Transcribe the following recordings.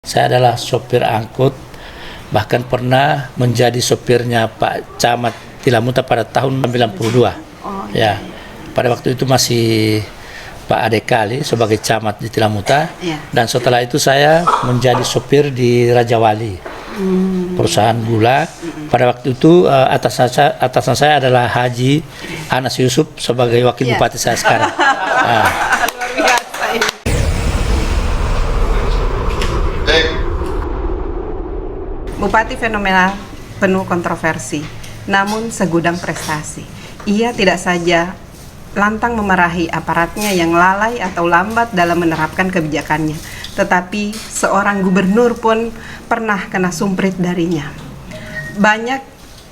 Saya adalah sopir angkut, bahkan pernah menjadi sopirnya Pak Camat Tilamuta pada tahun 92. Ya, pada waktu itu masih Pak Ade Kali sebagai camat di Tilamuta, dan setelah itu saya menjadi sopir di Raja Wali, perusahaan gula. Pada waktu itu atasan saya adalah Haji Anas Yusuf sebagai wakil bupati saya sekarang. Bupati fenomenal, penuh kontroversi, namun segudang prestasi. Ia tidak saja lantang memarahi aparatnya yang lalai atau lambat dalam menerapkan kebijakannya, tetapi seorang gubernur pun pernah kena sumprit darinya. Banyak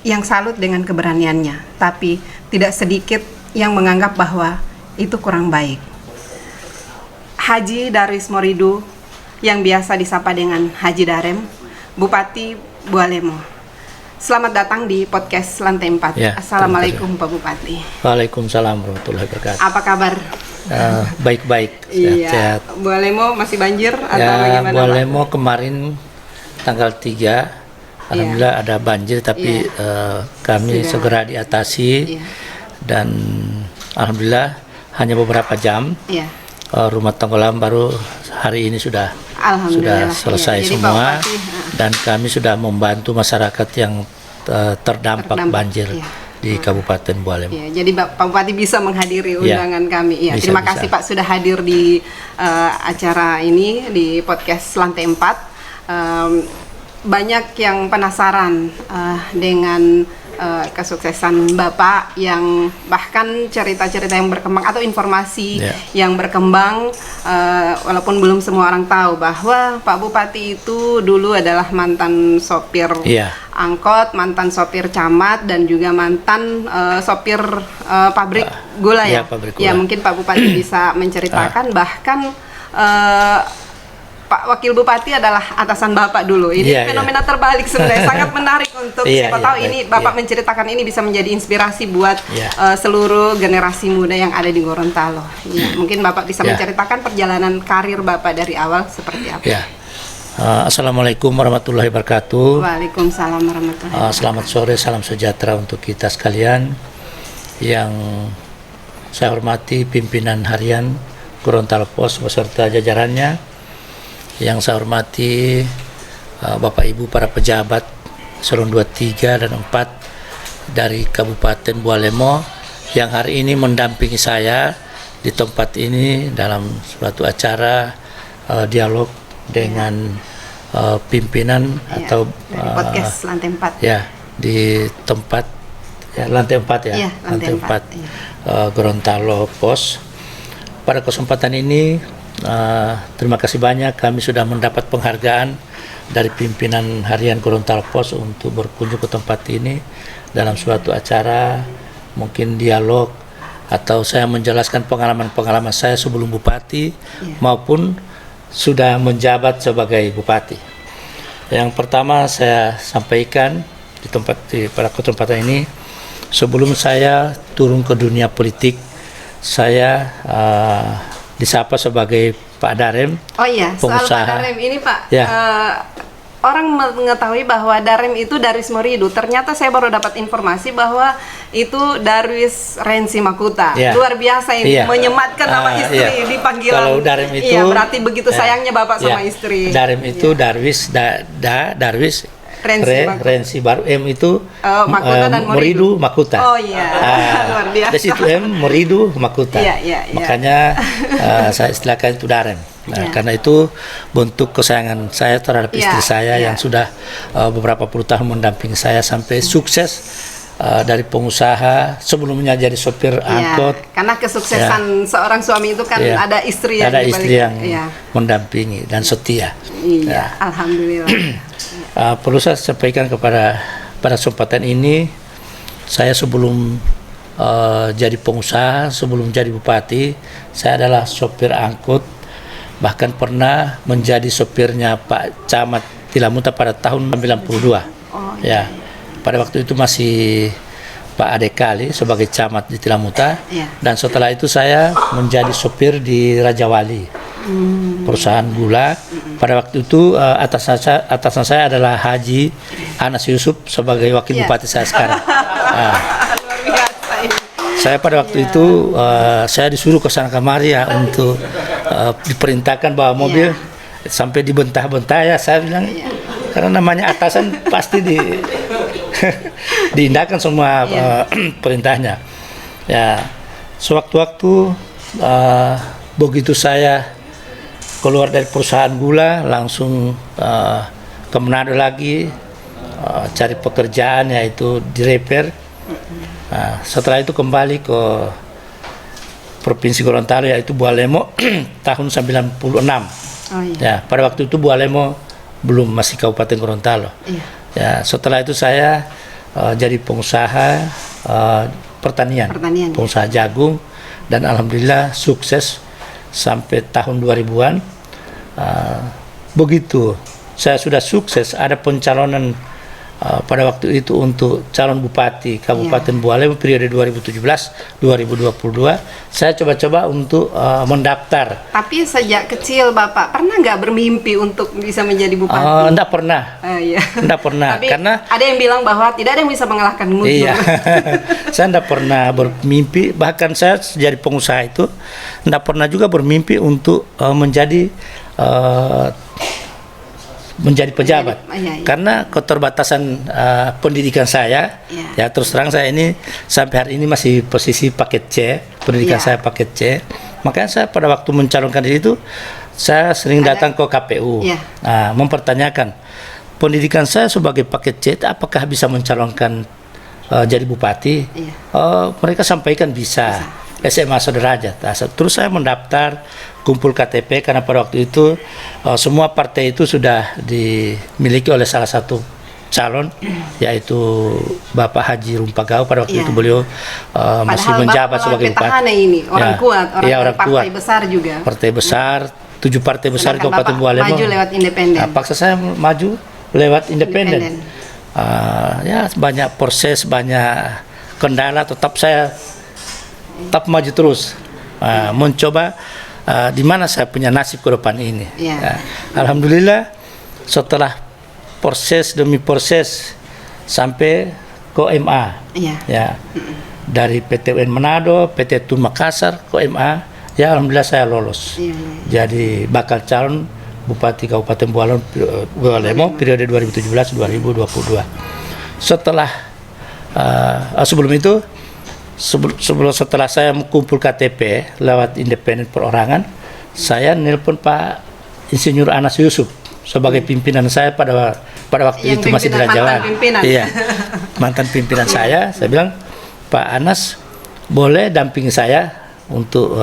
yang salut dengan keberaniannya, tapi tidak sedikit yang menganggap bahwa itu kurang baik. Haji Darwis Moridu, yang biasa disapa dengan Haji Darem, Bupati Bualemo. Selamat datang di podcast Lantai 4. Ya, Assalamualaikum Pak Bupati. Waalaikumsalam warahmatullahi wabarakatuh. Apa kabar? Baik-baik, Iya. sehat-sehat. Bupalemo masih banjir atau Ya, bagaimana? Bupalemo kemarin tanggal 3, alhamdulillah ada banjir, tapi kami segera diatasi, dan alhamdulillah hanya beberapa jam. Rumah Tonggolam baru hari ini sudah selesai semua, dan kami sudah membantu masyarakat yang terdampak banjir di Kabupaten Bualemo. Jadi Pak Bupati bisa menghadiri undangan kami. Terima kasih Pak sudah hadir di acara ini, di podcast Lantai 4. Banyak yang penasaran dengan kesuksesan Bapak, yang bahkan cerita-cerita yang berkembang atau informasi yang berkembang, walaupun belum semua orang tahu bahwa Pak Bupati itu dulu adalah mantan sopir angkot, mantan sopir camat, dan juga mantan sopir pabrik gula ya. Pabrik gula. Ya, mungkin Pak Bupati bisa menceritakan. Bahkan Pak Wakil Bupati adalah atasan Bapak dulu. Ini fenomena terbalik sebenarnya. Sangat menarik untuk siapa tahu ini Bapak menceritakan ini bisa menjadi inspirasi buat seluruh generasi muda yang ada di Gorontalo. Mungkin Bapak bisa menceritakan perjalanan karir Bapak dari awal seperti apa. Assalamualaikum warahmatullahi wabarakatuh. Waalaikumsalam warahmatullahi wabarakatuh. Selamat sore, salam sejahtera untuk kita sekalian. Yang saya hormati pimpinan harian Gorontalo Pos beserta jajarannya. Yang saya hormati Bapak Ibu para pejabat eselon 2, 3, dan 4 dari Kabupaten Bualemo yang hari ini mendampingi saya di tempat ini dalam suatu acara dialog dengan pimpinan atau podcast Lantai 4. Di tempat Lantai 4 Lantai 4 Gorontalo Pos. Pada kesempatan ini terima kasih banyak, kami sudah mendapat penghargaan dari pimpinan harian Gorontalo Pos untuk berkunjung ke tempat ini dalam suatu acara, mungkin dialog, atau saya menjelaskan pengalaman-pengalaman saya sebelum bupati maupun sudah menjabat sebagai bupati. Yang pertama saya sampaikan pada kesempatan ini, sebelum saya turun ke dunia politik, saya disapa sebagai Pak Darem. Soal Pak Darem ini Pak, orang mengetahui bahwa Darem itu Darwis Moridu. Ternyata saya baru dapat informasi bahwa itu Darwis Rensi Makuta. Luar biasa ini, menyematkan nama istri di panggilan. Kalau Darem itu, berarti begitu sayangnya Bapak sama istri. Darem itu Darwis Darwis Rensi baru M itu Makuta dan Moridu Makuta. Luar biasa. Dari situ M Moridu Makuta. Makanya saya istilahkan itu Darem. Karena itu bentuk kesayangan saya terhadap istri saya yang sudah beberapa puluh tahun mendampingi saya sampai sukses dari pengusaha, sebelumnya jadi sopir angkot. Karena kesuksesan seorang suami itu kan ada istri yang mendampingi dan setia. Alhamdulillah. Perlu saya sampaikan pada kesempatan ini, saya sebelum jadi pengusaha, sebelum jadi bupati, saya adalah sopir angkut, bahkan pernah menjadi sopirnya Pak Camat Tilamuta pada tahun 92. Pada waktu itu masih Pak Ade Kali sebagai camat di Tilamuta, dan setelah itu saya menjadi sopir di Raja Wali, perusahaan gula. Pada waktu itu atasan saya adalah Haji Anas Yusuf sebagai wakil bupati saya sekarang. Saya pada waktu itu saya disuruh ke sana kemari ya untuk diperintahkan bawa mobil sampai dibentah-bentah ya, saya bilang karena namanya atasan pasti diindahkan semua perintahnya. Ya, sewaktu-waktu begitu saya keluar dari perusahaan gula langsung ke Manado lagi cari pekerjaan yaitu di repair. Nah, setelah itu kembali ke Provinsi Gorontalo yaitu Bualemo tahun 96. Ya, pada waktu itu Bualemo belum masih Kabupaten Gorontalo. Ya, setelah itu saya jadi pengusaha pertanian, pengusaha jagung, dan alhamdulillah sukses sampai tahun 2000-an. Begitu saya sudah sukses, ada pencalonan pada waktu itu untuk calon bupati Kabupaten Bualemo periode 2017-2022. Saya coba-coba untuk mendaftar. Tapi sejak kecil Bapak pernah nggak bermimpi untuk bisa menjadi bupati? Enggak pernah. Enggak pernah. Tapi karena ada yang bilang bahwa tidak ada yang bisa mengalahkan Gus Dur. Iya. Saya enggak pernah bermimpi, bahkan saya jadi pengusaha itu enggak pernah juga bermimpi untuk menjadi pejabat, karena keterbatasan pendidikan saya, ya terus terang saya ini sampai hari ini masih posisi paket C, pendidikan saya paket C. Makanya saya pada waktu mencalonkan diri itu saya sering datang ke KPU, mempertanyakan pendidikan saya sebagai paket C apakah bisa mencalonkan jadi bupati. Mereka sampaikan bisa. SMA sederajat. Terus saya mendaftar, kumpul KTP, karena pada waktu itu semua partai itu sudah dimiliki oleh salah satu calon, yaitu Bapak Haji Rumpagau. Pada waktu itu beliau masih menjabat sebagai bupati. Ini orang kuat, orang partai kuat. Besar juga. Partai besar, 7 partai besar di Kabupaten Bualemo. Maju lewat independen. Paksa saya maju lewat independen. Ya banyak proses, banyak kendala, tetap maju terus, mencoba di mana saya punya nasib ke depan ini. Alhamdulillah setelah proses demi proses sampai ke MA, dari PTUN Manado, PT Tun Makassar ke MA, ya alhamdulillah saya lolos. Jadi bakal calon Bupati Kabupaten Bualemo periode 2017-2022. Setelah sebelum itu, setelah saya mengumpul KTP lewat independen perorangan, saya nelpon Pak Insinyur Anas Yusuf sebagai pimpinan saya pada waktu itu masih di Rajawan. Iya, mantan pimpinan saya. Saya bilang, Pak Anas boleh dampingi saya untuk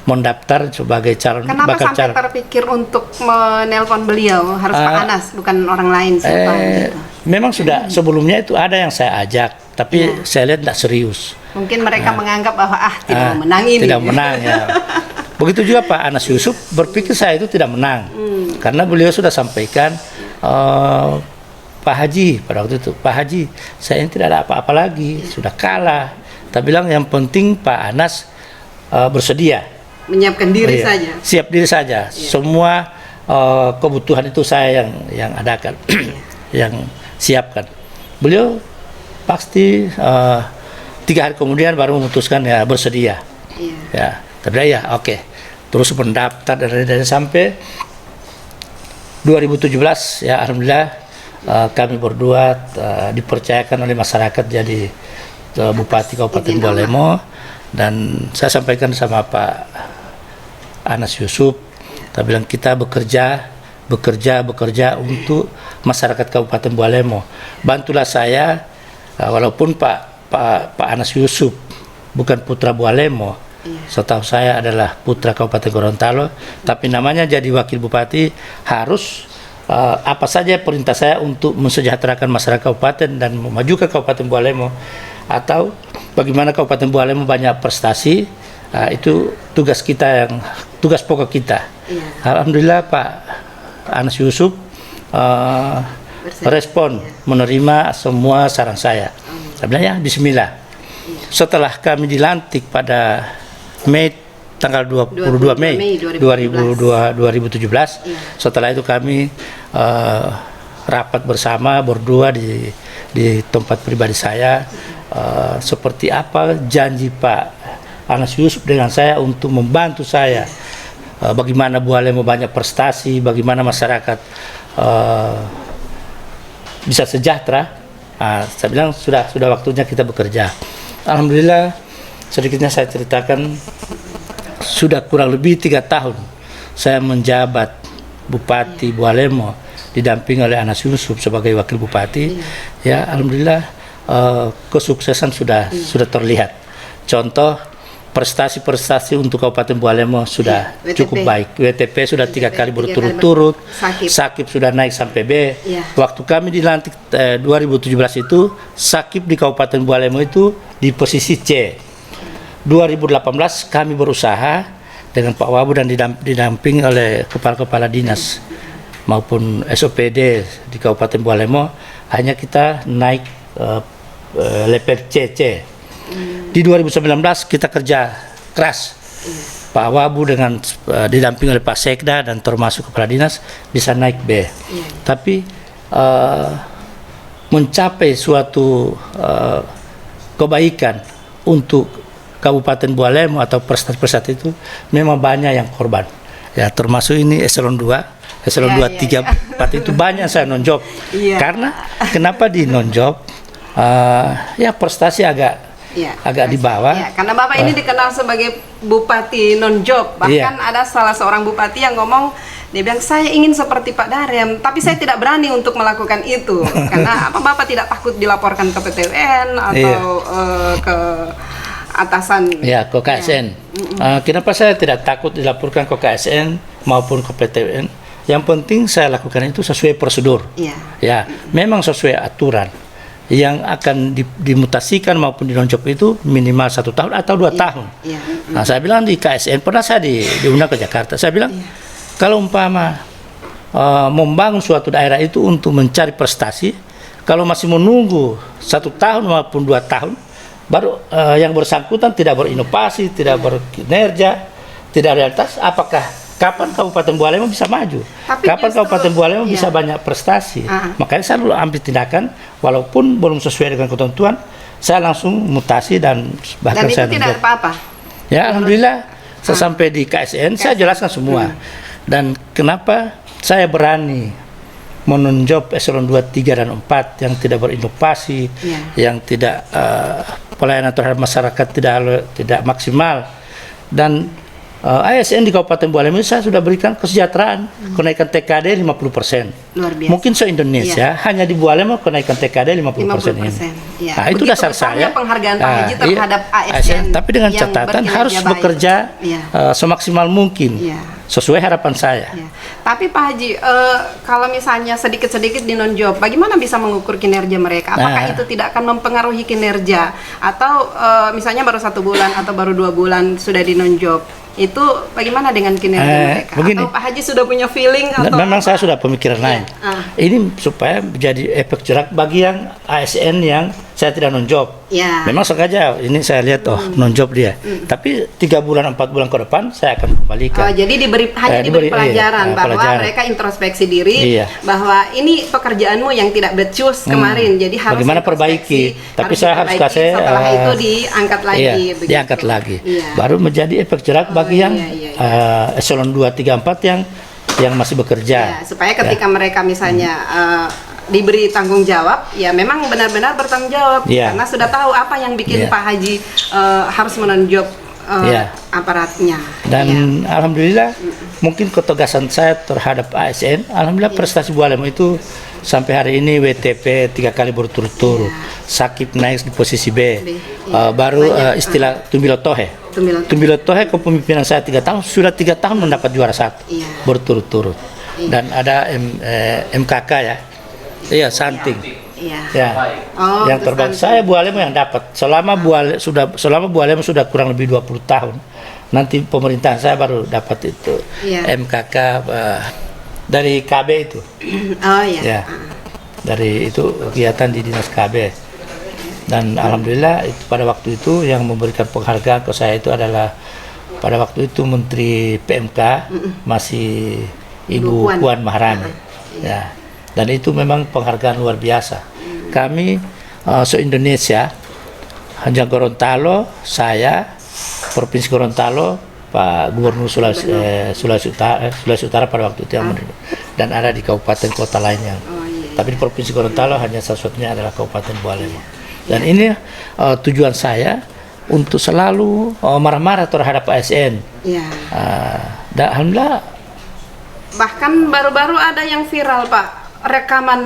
mendaftar sebagai calon. Kenapa bakal sampai calon. terpikir untuk menelpon beliau harus Pak Anas, bukan orang lain siapa? Memang sudah sebelumnya itu ada yang saya ajak, tapi saya lihat tidak serius. Mungkin mereka menganggap bahwa tidak menang ini. Tidak menang ya. Begitu juga Pak Anas Yusuf berpikir saya itu tidak menang, karena beliau sudah sampaikan, Pak Haji pada waktu itu, Pak Haji saya ini tidak ada apa-apa lagi, sudah kalah. Tapi bilang yang penting Pak Anas bersedia. Menyiapkan diri saja. Siap diri saja. Semua kebutuhan itu saya yang adakan, yang siapkan. Beliau pasti 3 hari kemudian baru memutuskan ya bersedia. Ya, tapi ya oke. Terus mendaftar dari sampai 2017 ya alhamdulillah kami berdua dipercayakan oleh masyarakat jadi Bupati Kabupaten Bualemo, dan saya sampaikan sama Pak Anas Yusuf, kita bilang kita bekerja untuk masyarakat Kabupaten Bualemo. Bantulah saya, walaupun Pak Anas Yusuf bukan putra Bualemo, setahu saya adalah putra Kabupaten Gorontalo, tapi namanya jadi wakil bupati harus apa saja perintah saya untuk mensejahterakan masyarakat kabupaten dan memajukan Kabupaten Bualemo, atau bagaimana Kabupaten Bualemo banyak prestasi, itu tugas pokok kita. Alhamdulillah Pak Anas Yusuf respon, menerima semua saran saya. Sebenarnya bismillah. Setelah kami dilantik pada Mei tanggal 22 Mei 2017. Setelah itu kami rapat bersama berdua di tempat pribadi saya, seperti apa janji Pak Anas Yusuf dengan saya untuk membantu saya, bagaimana Bualemo banyak prestasi, bagaimana masyarakat bisa sejahtera. Saya bilang sudah waktunya kita bekerja. Alhamdulillah, sedikitnya saya ceritakan, sudah kurang lebih 3 tahun saya menjabat Bupati Bualemo didampingi oleh Anas Yusuf sebagai wakil bupati. Ya, alhamdulillah kesuksesan sudah terlihat. Contoh, prestasi untuk Kabupaten Bualemo sudah cukup baik. WTP sudah 3 kali berturut-turut, Sakip sudah naik sampai B. Waktu kami dilantik 2017 itu, Sakip di Kabupaten Bualemo itu di posisi C. 2018 kami berusaha dengan Pak Wabu dan didampingi oleh kepala-kepala dinas maupun SOPD di Kabupaten Bualemo, hanya kita naik level CC. Di 2019 kita kerja keras. Pak Wabu dengan didampingi oleh Pak Sekda dan termasuk kepala dinas bisa naik B. Tapi mencapai suatu kebaikan untuk Kabupaten Bualemo atau prestasi-prestasi itu memang banyak yang korban. Ya, termasuk ini eselon 2. Eselon 2, 3, 4 itu banyak saya non-job. Karena kenapa di non-job? Ya prestasi agak di bawah. Karena Bapak ini dikenal sebagai bupati non-job. Bahkan ada salah seorang bupati yang ngomong, dia bilang, saya ingin seperti Pak Darem, tapi saya tidak berani untuk melakukan itu. Karena Bapak tidak takut dilaporkan ke PTN atau ke atasan. Ya, ke KSN. Kenapa saya tidak takut dilaporkan ke KSN maupun ke PTN? Yang penting saya lakukan itu sesuai prosedur. Ya, memang sesuai aturan. Yang akan dimutasikan maupun dinonjok itu minimal 1 tahun atau 2 tahun. Nah, saya bilang di KSN, pernah saya diundang ke Jakarta, saya bilang, kalau umpama membangun suatu daerah itu untuk mencari prestasi, kalau masih menunggu 1 tahun maupun 2 tahun, baru yang bersangkutan tidak berinovasi, tidak berkinerja, tidak realitas, kapan Kabupaten Bualemo bisa maju? Kapan Kabupaten Bualemo bisa banyak prestasi? Makanya saya dulu ambil tindakan, walaupun belum sesuai dengan ketentuan, saya langsung mutasi dan bahkan saya itu tidak apa-apa. Ya, alhamdulillah, saya sampai di KSN, saya jelaskan semua. Dan kenapa saya berani menonjok eselon 2, 3, dan 4 yang tidak berinovasi, yang tidak pelayanan terhadap masyarakat tidak maksimal, dan ASN di Kabupaten Bualemo saya sudah berikan kesejahteraan, kenaikan TKD 50%. Luar biasa. Mungkin se-Indonesia hanya di Bualemo kenaikan TKD 50% ini. Nah, itu dasar saya. Penghargaan Pak Haji terhadap ASN. Tapi dengan catatan harus bekerja semaksimal mungkin. Sesuai harapan saya. Tapi Pak Haji, kalau misalnya sedikit-sedikit di non-job, bagaimana bisa mengukur kinerja mereka? Apakah itu tidak akan mempengaruhi kinerja? Atau misalnya baru 1 bulan atau baru 2 bulan sudah di non-job, itu bagaimana dengan kinerja mereka? Begini, atau Pak Haji sudah punya feeling? Atau memang saya sudah pemikiran lain. Ini supaya menjadi efek jerak bagi yang ASN yang saya tidak non-job. Memang sengaja ini saya lihat non-job dia. Tapi 3 bulan 4 bulan ke depan saya akan kembalikan. Jadi hanya diberi pelajaran bahwa mereka introspeksi diri bahwa ini pekerjaanmu yang tidak becus kemarin. Jadi harus bagaimana perbaiki. Tapi saya harus kasih setelah itu diangkat lagi. Diangkat lagi. Baru menjadi efek jerak bagi yang eselon 2, 3, 4 yang masih bekerja. Supaya ketika mereka misalnya diberi tanggung jawab, ya memang benar-benar bertanggung jawab karena sudah tahu apa yang bikin Pak Haji harus menonjok aparatnya. Dan alhamdulillah mungkin ketegasan saya terhadap ASN, alhamdulillah prestasi Bualemo itu sampai hari ini WTP 3 kali berturut-turut, Sakip naik di posisi B. Baru istilah Tumbilotohe. Tumbilotohe kepemimpinan saya 3 tahun, sudah 3 tahun mendapat juara 1 berturut-turut. Dan ada MKK Santing. Yang terbaik saya Bualemo yang dapat. Selama Bualemo sudah kurang lebih 20 tahun. Nanti pemerintahan saya baru dapat itu. MKK dari KB itu. Dari itu kegiatan di dinas KB. Dan alhamdulillah itu pada waktu itu yang memberikan penghargaan ke saya itu adalah pada waktu itu Menteri PMK masih Ibu Puan Maharani. Ya. Dan itu memang penghargaan luar biasa. Kami se-Indonesia, hanya Gorontalo, saya, Provinsi Gorontalo, Pak Gubernur Sulawesi Utara pada waktu itu yang menerima. Dan ada di kabupaten kota lainnya. Tapi di Provinsi Gorontalo hanya satu-satunya adalah Kabupaten Bualemo. Dan ini tujuan saya untuk selalu marah-marah terhadap ASN. Dan alhamdulillah. Bahkan baru-baru ada yang viral, Pak, rekaman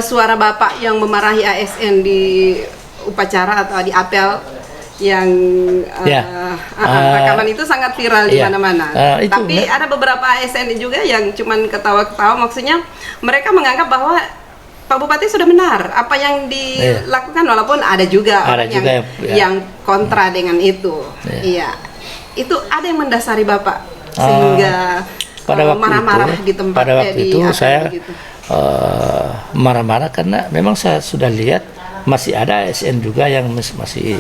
suara Bapak yang memarahi ASN di upacara atau di apel yang rekaman itu sangat viral di mana-mana. Tapi ada beberapa ASN juga yang cuman ketawa-ketawa, maksudnya mereka menganggap bahwa Pak Bupati sudah benar apa yang dilakukan, walaupun ada juga orang yang kontra dengan itu. Itu ada yang mendasari Bapak sehingga marah-marah di tempat. Pada waktu itu saya marah-marah karena memang saya sudah lihat masih ada ASN juga yang masih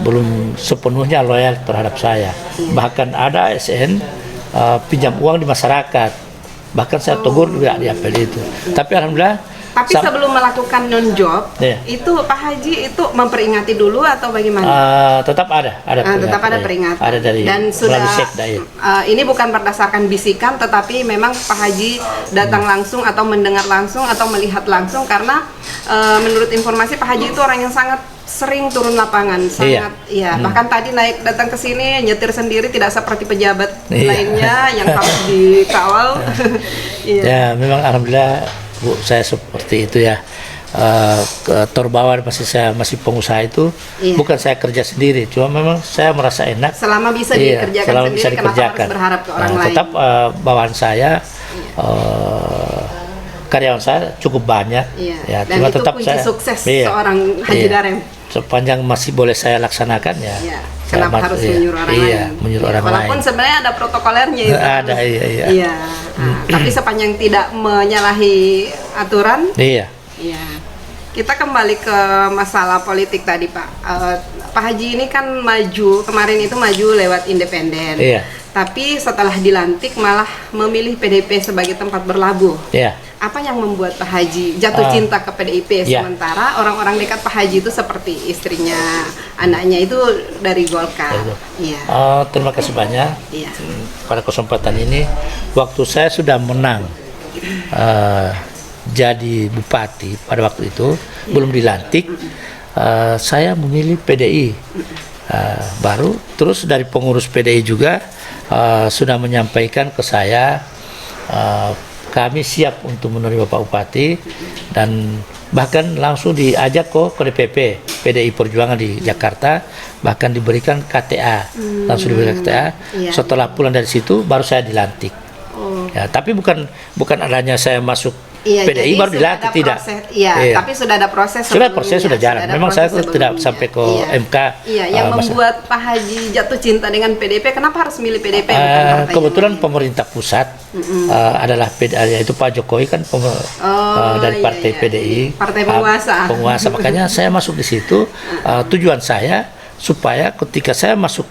belum sepenuhnya loyal terhadap saya. Bahkan ada ASN pinjam uang di masyarakat. Bahkan saya tegur juga di apel itu. Tapi alhamdulillah. Tapi sebelum melakukan non-job, itu Pak Haji itu memperingati dulu atau bagaimana? Tetap ada tetap ada peringatan. Ada dari dan sudah. Ini bukan berdasarkan bisikan, tetapi memang Pak Haji datang langsung atau mendengar langsung atau melihat langsung, karena menurut informasi Pak Haji itu orang yang sangat sering turun lapangan, sangat bahkan tadi datang ke sini nyetir sendiri, tidak seperti pejabat lainnya yang harus dikawal. Ya, memang alhamdulillah Bu, saya seperti itu ya. Terbawa masih pengusaha itu, bukan saya kerja sendiri, cuma memang saya merasa enak selama bisa dikerjakan sendiri. Kenapa harus berharap ke orang lain? Tetap bawaan saya, karyawan saya cukup banyak, ya, dan cuma itu tetap kunci saya sukses seorang Haji Darem. Sepanjang masih boleh saya laksanakan ya. Kenapa harus menyuruh orang lain? Menyuruh orang walaupun lain. Sebenarnya ada protokolernya itu. Ada, iya. Tapi sepanjang tidak menyalahi aturan. Iya. Kita kembali ke masalah politik tadi, Pak. Pak Haji ini kan maju, kemarin itu maju lewat independen. Tapi setelah dilantik malah memilih PDIP sebagai tempat berlabuh. Apa yang membuat Pak Haji jatuh cinta ke PDIP sementara orang-orang dekat Pak Haji itu seperti istrinya, anaknya itu dari Golkar? Terima kasih banyak. Pada kesempatan ini, waktu saya sudah menang jadi bupati pada waktu itu, belum dilantik, saya memilih PDI. Baru terus dari pengurus PDI juga sudah menyampaikan ke saya, kami siap untuk menerima Pak Bupati, dan bahkan langsung diajak ke DPP PDI Perjuangan di Jakarta, bahkan diberikan KTA, langsung diberikan KTA. Setelah pulang dari situ baru saya dilantik. Ya, tapi bukan adanya saya masuk PDI baru dilantik, tidak. Tapi sudah ada proses. Sudah jalan. Memang saya tidak sampai ke MK. Yang membuat Pak Haji jatuh cinta dengan PDIP, kenapa harus milih PDIP? Kebetulan pemerintah pusat adalah yaitu Pak Jokowi kan dari partai PDI, partai penguasa. Makanya saya masuk di situ. Tujuan saya supaya ketika saya masuk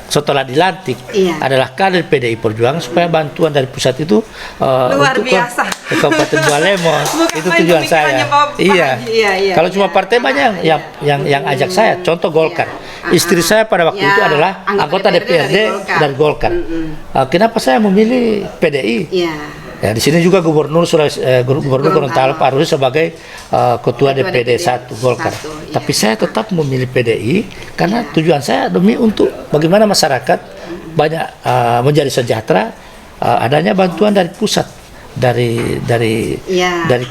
setelah dilantik adalah kader PDI Perjuangan, supaya bantuan dari pusat itu luar biasa ke Kabupaten Bualemo. Itu tujuan saya. Kalau cuma partai banyak yang ajak saya, contoh Golkar. Istri saya pada waktu itu adalah anggota DPRD dari Golkar. Kenapa saya memilih PDI? Ya, di sini juga Gubernur Gorontalo Pak Rusi sebagai ketua DPD 1 Golkar. Tapi saya tetap memilih PDI karena tujuan saya demi untuk bagaimana masyarakat banyak menjadi sejahtera, adanya bantuan dari pusat, dari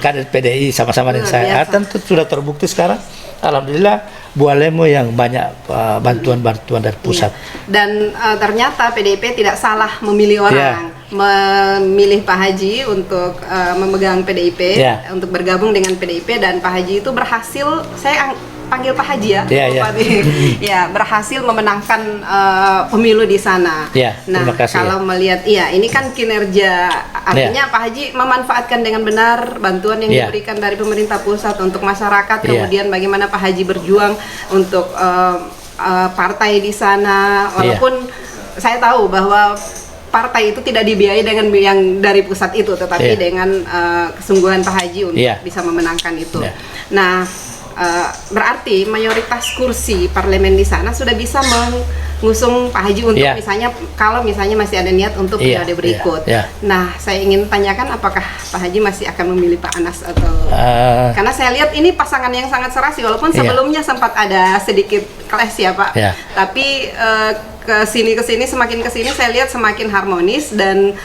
kader PDI sama-sama dengan saya. Tentu sudah terbukti sekarang, alhamdulillah Bualemo yang banyak bantuan dari pusat. Dan ternyata PDIP tidak salah memilih orang. Memilih Pak Haji untuk memegang PDIP, untuk bergabung dengan PDIP, dan Pak Haji itu berhasil, saya panggil Pak Haji ya, berhasil memenangkan pemilu di sana. Nah, kalau melihat, ini kan kinerja, artinya Pak Haji memanfaatkan dengan benar bantuan yang diberikan dari pemerintah pusat untuk masyarakat, kemudian bagaimana Pak Haji berjuang untuk partai di sana, walaupun saya tahu bahwa partai itu tidak dibiayai dengan yang dari pusat itu, tetapi dengan kesungguhan Pak Haji untuk bisa memenangkan itu. Nah, berarti mayoritas kursi parlemen di sana sudah bisa mengusung Pak Haji untuk misalnya, kalau misalnya masih ada niat untuk periode berikut. Nah, saya ingin tanyakan apakah Pak Haji masih akan memilih Pak Anas atau karena saya lihat ini pasangan yang sangat serasi, walaupun sebelumnya sempat ada sedikit clash ya Pak. Tapi kesini semakin kesini saya lihat semakin harmonis dan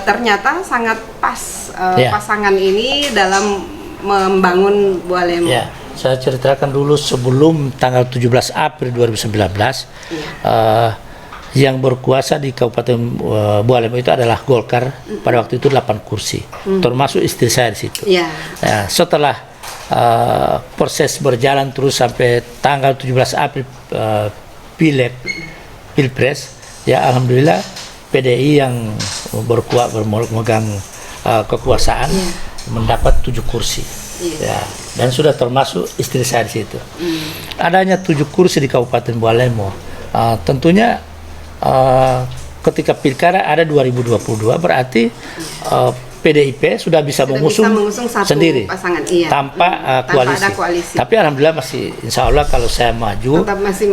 ternyata sangat pas pasangan ini dalam membangun Bualemo. Saya ceritakan dulu sebelum tanggal 17 April 2019 yang berkuasa di Kabupaten Bualemo itu adalah Golkar. Pada waktu itu 8 kursi, termasuk istri saya di situ. Setelah proses berjalan terus sampai tanggal 17 April Pilpres, ya alhamdulillah PDI yang memegang kekuasaan mendapat 7 kursi. Dan sudah termasuk istri saya di situ. Adanya 7 kursi di Kabupaten Bualemo. Tentunya ketika pilkada ada 2022 berarti PDIP sudah bisa mengusung sendiri pasangan, tanpa koalisi. Tapi alhamdulillah masih, insya Allah kalau saya maju tetap masih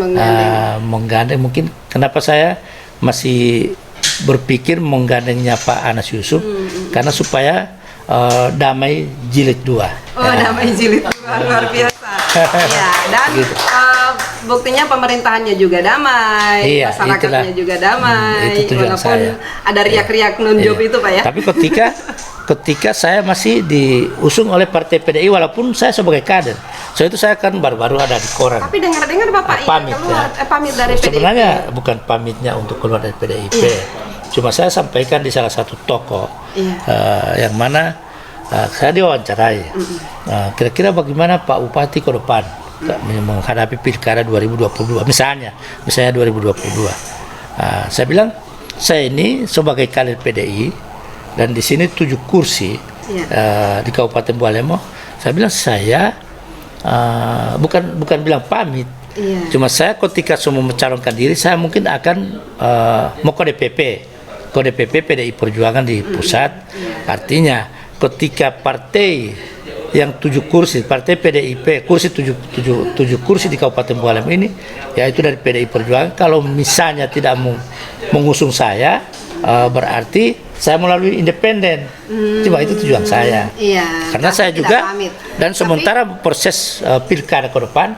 menggandeng. Mungkin kenapa saya masih berpikir menggandengnya Pak Anas Yusuf karena supaya damai jilid 2. Damai jilid 2 luar biasa. Dan gitu. Buktinya pemerintahannya juga damai, masyarakatnya juga damai, walaupun ada riak-riak nunjuk itu Pak ya. Tapi ketika saya masih diusung oleh partai PDI, walaupun saya sebagai kader, itu saya kan baru-baru ada di koran. Tapi dengar-dengar Bapak pamit dari PDIP. Sebenarnya bukan pamitnya untuk keluar dari PDIP, cuma saya sampaikan di salah satu toko yang mana saya diwawancarai. Kira-kira bagaimana Pak Bupati ke depan menghadapi pilkada 2022 misalnya 2022. Saya bilang saya ini sebagai kader PDI dan di sini 7 kursi di Kabupaten Bualemo. Saya bilang saya bukan bilang pamit, cuma saya ketika semua mencalonkan diri saya mungkin akan mau ke DPP PDI Perjuangan di pusat. Artinya ketika partai yang 7 kursi, partai PDIP kursi 7 kursi di Kabupaten Bualemo ini, yaitu dari PDI Perjuangan, kalau misalnya tidak mengusung saya, berarti saya melalui independen. Coba itu tujuan saya. Karena saya juga pamit. Dan sementara proses pilkada ke depan,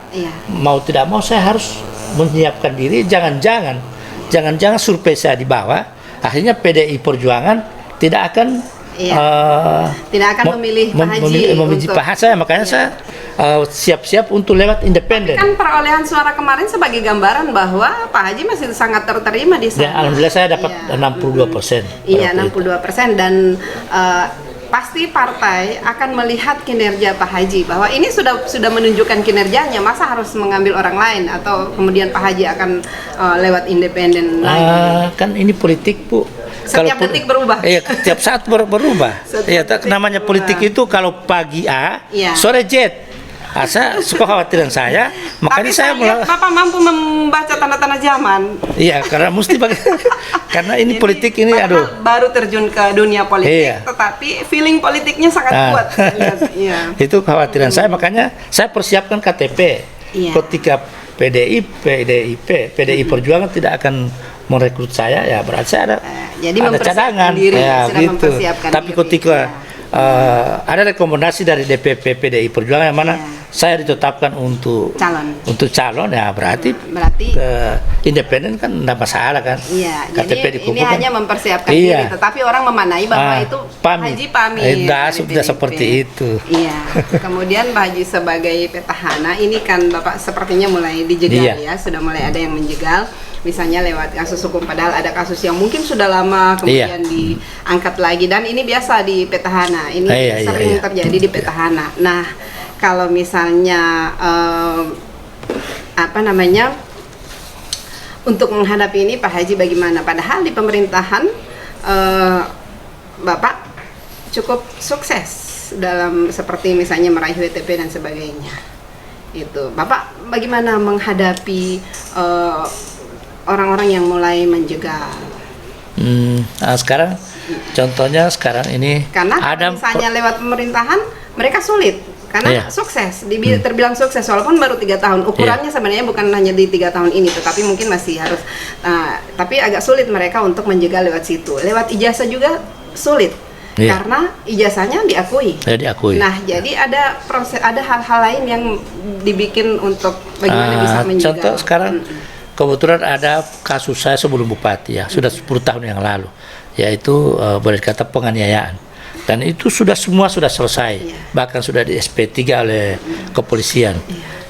mau tidak mau saya harus menyiapkan diri. Jangan-jangan survei saya di bawah, akhirnya PDI Perjuangan tidak akan memilih Pak Haji Pak Haji saya, makanya saya siap-siap untuk lewat independen. Kan perolehan suara kemarin sebagai gambaran bahwa Pak Haji masih sangat terterima di sana. Alhamdulillah saya dapat 62%. 62% dan pasti partai akan melihat kinerja Pak Haji bahwa ini sudah menunjukkan kinerjanya, masa harus mengambil orang lain atau kemudian Pak Haji akan lewat independen lagi. Kan ini politik Bu. Setiap detik berubah. Iya, setiap saat berubah. Iya, namanya politik itu kalau pagi A, sore Z. Saya suka khawatiran saya, makanya saya Bapak mampu membaca tanda-tanda zaman. Iya, karena mesti karena ini politik ini baru terjun ke dunia politik, tetapi feeling politiknya sangat kuat. Itu khawatiran saya, makanya saya persiapkan KTP. Ketika PDI Perjuangan tidak akan merekrut saya, ya berarti saya ada cadangan gitu. Tapi ketika ada rekomendasi dari DPP PDI Perjuangan yang mana saya ditetapkan untuk calon, ya berarti independen kan tidak masalah kan. KTP jadi ini hanya mempersiapkan diri, tetapi orang memanai bahwa itu Haji pamit. Sudah seperti itu. Kemudian Pak Haji sebagai petahana ini kan Bapak sepertinya mulai dijegal sudah mulai ada yang menjegal. Misalnya lewat kasus hukum, padahal ada kasus yang mungkin sudah lama kemudian diangkat lagi, dan ini biasa di petahana, ini sering terjadi di petahana. Nah, kalau misalnya untuk menghadapi ini Pak Haji bagaimana? Padahal di pemerintahan Bapak cukup sukses dalam seperti misalnya meraih WTP dan sebagainya. Itu, Bapak bagaimana menghadapi orang-orang yang mulai menjegal? Sekarang contohnya sekarang ini karena ada misalnya lewat pemerintahan mereka sulit karena sukses, terbilang sukses walaupun baru 3 tahun. Ukurannya sebenarnya bukan hanya di 3 tahun ini, tetapi mungkin masih harus. Tapi agak sulit mereka untuk menjegal lewat situ. Lewat ijazah juga sulit. Karena ijazahnya diakui. Nah, jadi ada proses, ada hal-hal lain yang dibikin untuk bagaimana bisa menjegal. Contoh sekarang kebetulan ada kasus saya sebelum bupati ya, sudah 10 tahun yang lalu, yaitu boleh dikata penganiayaan. Dan itu semua sudah selesai, bahkan sudah di SP3 oleh kepolisian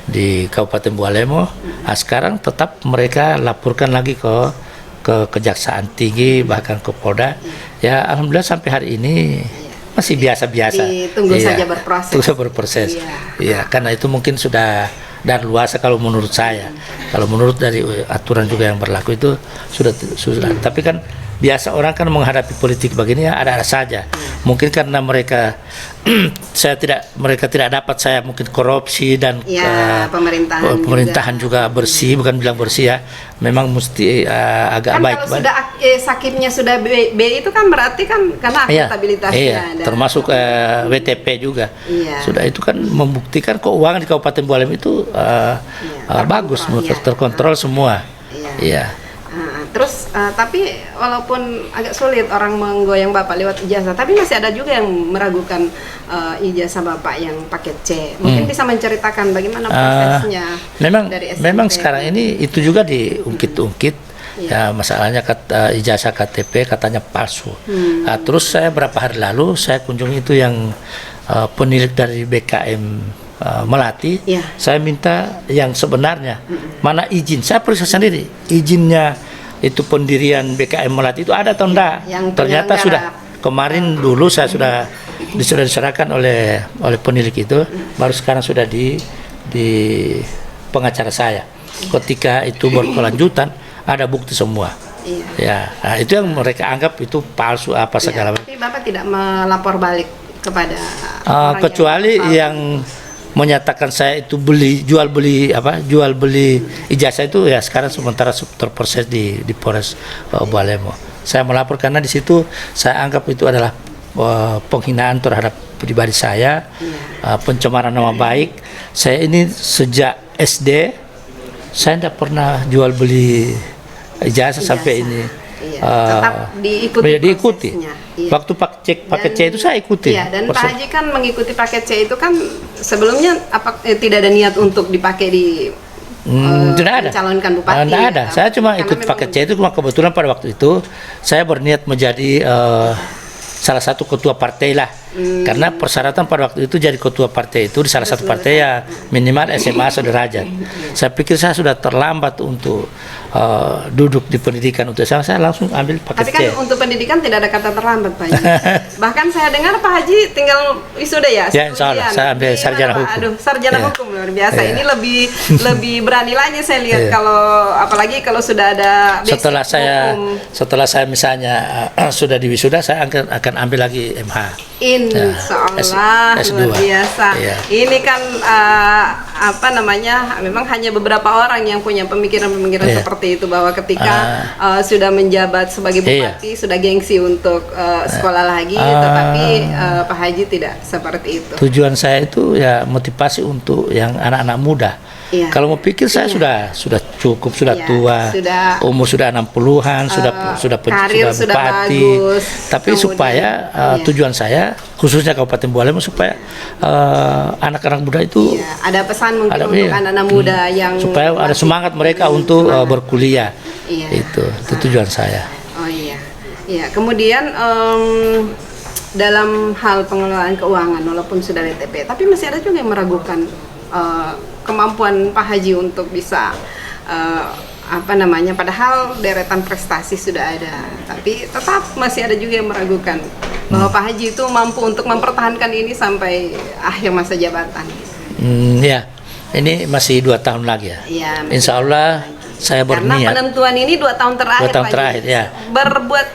di Kabupaten Bualemo. Sekarang tetap mereka laporkan lagi ke Kejaksaan Tinggi, bahkan ke Polda. Ya alhamdulillah sampai hari ini masih biasa-biasa. Tunggu saja berproses. Tunggu berproses. Iya, karena itu mungkin sudah dan luasa kalau menurut saya. Kalau menurut dari aturan juga yang berlaku itu sudah. Tapi kan biasa orang kan menghadapi politik begini ya ada saja. Mungkin karena mereka mereka tidak dapat saya mungkin korupsi dan pemerintahan juga bersih, bukan bilang bersih ya. Memang mesti agak kan baik. Kalau sudah sakitnya sudah B itu kan berarti kan karena akuntabilitasnya. Termasuk WTP juga. Sudah itu kan membuktikan keuangan di Kabupaten Bualem itu bagus, terkontrol semua. Terus tapi walaupun agak sulit orang menggoyang Bapak lewat ijazah, tapi masih ada juga yang meragukan ijazah Bapak yang paket C. Mungkin bisa menceritakan bagaimana prosesnya. Memang sekarang ini itu juga diungkit-ungkit. Ya masalahnya ijazah KTP katanya palsu. Terus saya berapa hari lalu saya kunjungi itu yang penilik dari BKM Melati. Saya minta yang sebenarnya mana izin. Saya periksa sendiri izinnya itu pendirian BKM Melati itu ada atau enggak. Ternyata sudah kemarin dulu saya sudah diserahkan oleh penilik itu, baru sekarang sudah di pengacara saya. Ketika itu berkelanjutan ada bukti semua. Nah, itu yang mereka anggap itu palsu apa segala macam. Tapi Bapak tidak melapor balik kepada kecuali yang menyatakan saya itu jual beli ijazah itu ya sekarang sementara terproses di Polres Bualemo. Saya melapor karena di situ saya anggap itu adalah penghinaan terhadap pribadi saya, pencemaran nama baik. Saya ini sejak SD saya tidak pernah jual beli ijazah sampai ini. Tetap diikuti. Waktu paket C itu saya ikuti. Dan Pak Haji kan mengikuti paket C itu kan sebelumnya tidak ada niat untuk dipakai di mencalonkan bupati. Tidak ada. Saya cuma ikut paket C itu cuma kebetulan pada waktu itu saya berniat menjadi salah satu ketua partai lah. Karena persyaratan pada waktu itu jadi ketua partai itu di salah satu partai ya minimal SMA sederajat. Saya pikir saya sudah terlambat untuk duduk di pendidikan untuk saya langsung ambil paket C. Tapi kan untuk pendidikan tidak ada kata terlambat Pak Haji. Bahkan saya dengar Pak Haji tinggal wisuda ya. Ya insya Allah saya ambil sarjana hukum. Aduh sarjana hukum luar biasa. Ini lebih berani lagi saya lihat kalau apalagi kalau sudah ada setelah saya misalnya sudah di wisuda saya akan ambil lagi MH. Insya Allah luar biasa. Ini kan memang hanya beberapa orang yang punya pemikiran-pemikiran seperti itu, bahwa ketika sudah menjabat sebagai bupati sudah gengsi untuk sekolah lagi, tetapi Pak Haji tidak seperti itu. Tujuan saya itu ya motivasi untuk yang anak-anak muda. Kalau mau pikir saya sudah cukup, sudah tua, umur sudah 60-an, sudah bupati. Tapi supaya tujuan saya khususnya Kabupaten Bualem supaya anak-anak muda itu ada pesan mungkin untuk anak-anak muda yang supaya ada semangat mereka untuk berkuliah. Itu tujuan saya. Kemudian dalam hal pengelolaan keuangan walaupun sudah WTP, tapi masih ada juga yang meragukan kemampuan Pak Haji untuk bisa padahal deretan prestasi sudah ada, tapi tetap masih ada juga yang meragukan bahwa Pak Haji itu mampu untuk mempertahankan ini sampai akhir masa jabatan. Ini masih 2 tahun lagi ya. Insya Allah saya berniat. Karena penentuan ini 2 tahun terakhir. 2 tahun terakhir ya. Berbuat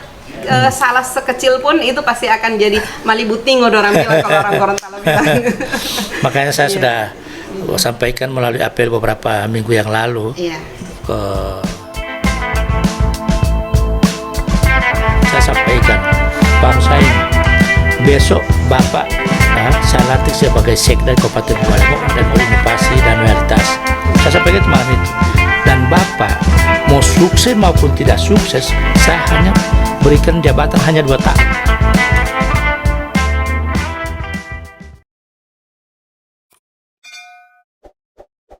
salah sekecil pun itu pasti akan jadi malibuting orang bilang kalau orang Gorontalo bilang. Makanya saya sudah sampaikan melalui apel beberapa minggu yang lalu. Saya sampaikan, Pak Husain, besok Bapak saya lantik sebagai Sekda Kabupaten Buah dan Inovasi dan Realitas. Saya sampaikan malam itu. Dan Bapak mau sukses maupun tidak sukses, saya hanya berikan jabatan hanya 2 tahun.